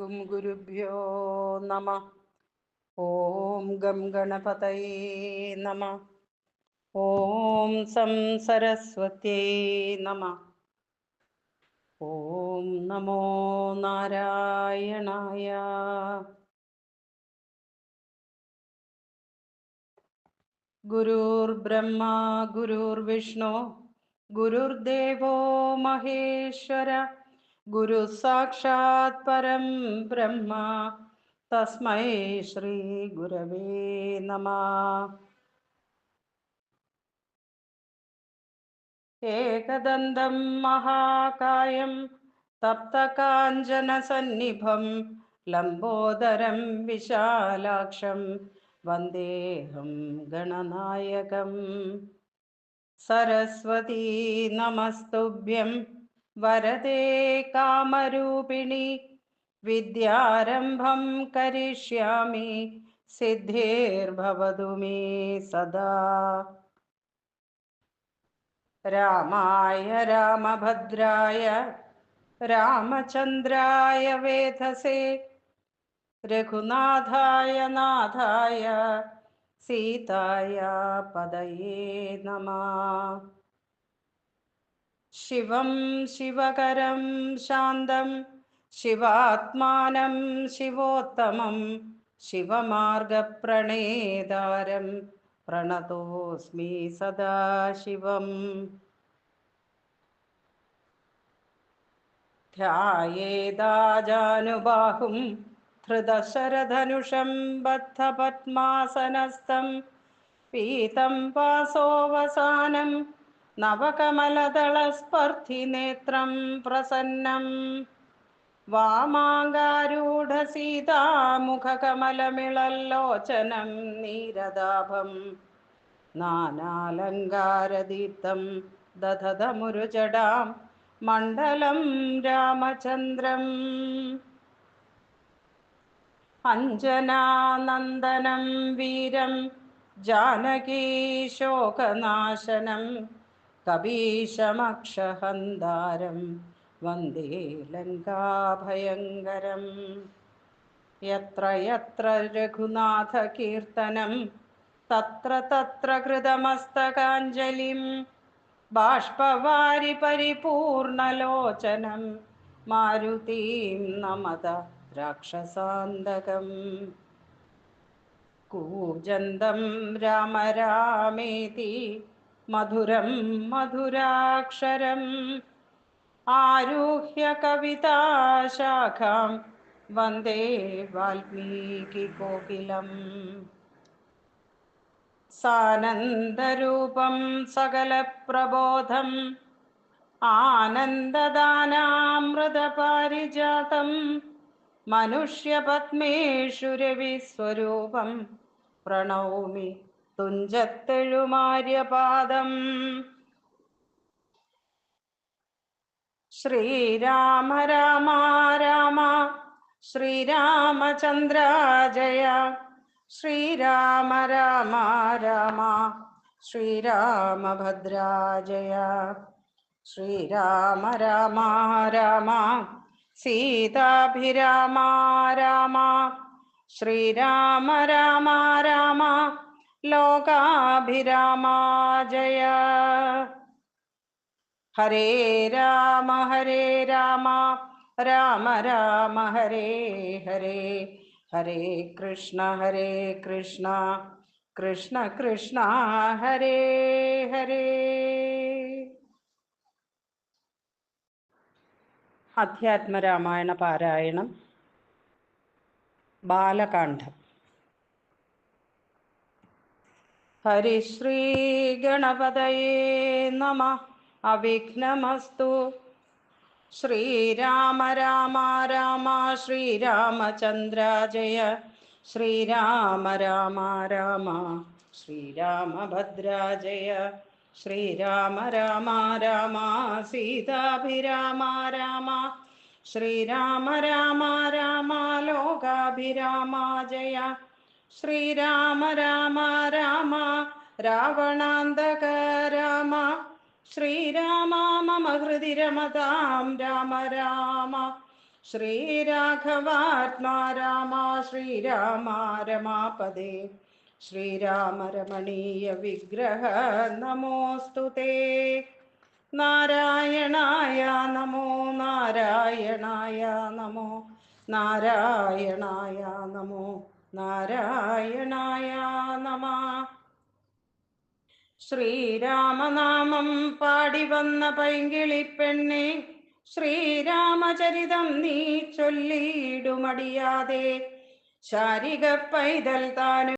ഗും ഗുരുഭ്യോ നമ. ഓം ഗം ഗണപതയേ നമ. ഓം സം സരസ്വത്യേ നമ. ഓം നമോ നാരായണായ. ഗുരുർബ്രഹ്മ ഗുരുർവിഷ്ണു ഗുരുർദേവോ മഹേശ്വര. ഗുരു സാക്ഷാത് പരം ബ്രഹ്മ തസ്മൈ ശ്രീ ഗുരവേ നമഃ. ഏകദന്തം മഹാകായം തപ്തകാഞ്ചനസന്നിഭം ലംബോദരം വിശാലാക്ഷം വന്ദേഹം ഗണനായകം. സരസ്വതീ നമസ്തുഭ്യം വരദേ കാമരൂപിണി. വിദ്യാരംഭം കരിഷ്യാമി സിദ്ധിർഭവതു മേ സദാ. രാമായ രാമഭദ്രായ രാമചന്ദ്രായ വേധസേ രഘുനാഥായ നാഥായ സീതായ പദയേ നമഃ. ശിവം ശിവകരം ശാന്തം ശിവാത്മാനം ശിവോത്തമം ശിവമാർഗപ്രണേതാരം പ്രണതോസ്മി സദാശിവം. ധ്യായേതാജാനുബാഹും ധൃതശരധനുഷം ബദ്ധപദ്മാസനസ്ഥം പീതം വാസോവസാനം നവകമലദളസ്പർദ്ധിനേത്രം പ്രസന്നം. വാമാങ്കാരൂഢസീതാമുഖകമലമിളല്ലോചനം നീരദാഭം നാനാലങ്കാരദീപ്തം ദധതമുരുജടാം മണ്ഡലം രാമചന്ദ്രം. അഞ്ജനാനന്ദനം വീരം ജാനകീശോകനാശനം കപീശമക്ഷഹന്താരം വന്ദേ ലങ്കാഭയങ്കരം. യത്ര യത്ര രഘുനാഥകീർത്തനം തത്ര തത്ര കൃതമസ്തകാഞ്ജലിം ബാഷ്പവാരി പരിപൂർണലോചനം മാരുതീം നമത രാക്ഷസാന്തകം. കൂജന്തം രാമ രാമേതി മധുരം മധുരാക്ഷരം ആരുഹ്യ കവിതാശാഖാം വന്ദേ വാൽമീകികോകിലം. സാനന്ദരൂപം സകലപ്രബോധം ആനന്ദദാനാമൃതപാരിജാതം മനുഷ്യപത്മേഷു രവിസ്വരൂപം പ്രണൗമി തുഞ്ചത്തെഴുമാര്യപാദം. ശ്രീരാമ രാമ രാമ ശ്രീരാമചന്ദ്ര ജയ. ശ്രീരാമ രാമ രാമ ശ്രീരാമഭദ്രാ ജയ. ശ്രീരാമ രാമ രാമ സീതാഭിരാമ രാമ. ശ്രീരാമ രാമ രാമ ലോകാഭിരാമ ജയ. ഹരേ രാമ രാമ രാമ ഹരേ ഹരേ. ഹരേ കൃഷ്ണ കൃഷ്ണ കൃഷ്ണ ഹരേ ഹരേ. അധ്യാത്മരാമായണ പാരായണം ബാലകാണ്ഡം. ഹരിശ്രീ ഗണപതയേ നമഃ. അവിഘ്നമസ്തു. ശ്രീരാമ രാമ രാമ ശ്രീരാമചന്ദ്ര ജയ. ശ്രീരാമ രാമ രാമ ശ്രീരാമഭദ്രാ ജയ. ശ്രീരാമ രാമ രാമ സീതാഭിരാമ രാമ. ശ്രീരാമ രാമ രാമ ലോകാഭിരാമ ജയ. ശ്രീരാമ രാമ രാമ രാവണാന്തക രാമ. ശ്രീരാമ മമ ഹൃദി രമതാം രാമ രാമ. ശ്രീരാഘവാത്മാ രാമ ശ്രീരാമ രമാപദേ ശ്രീരാമ രമണീയ വിഗ്രഹ നമോസ്തു തേ. നാരായണായ നമോ നാരായണായ നമോ നാരായണായ നമോ നാരായണായ നമഃ. ശ്രീരാമനാമം പാടി വന്ന പൈങ്കിളിപ്പെണ്ണെ ശ്രീരാമചരിതം നീ ചൊല്ലിയിടുമടിയാതെ. ശാരിക പൈതൽ താനും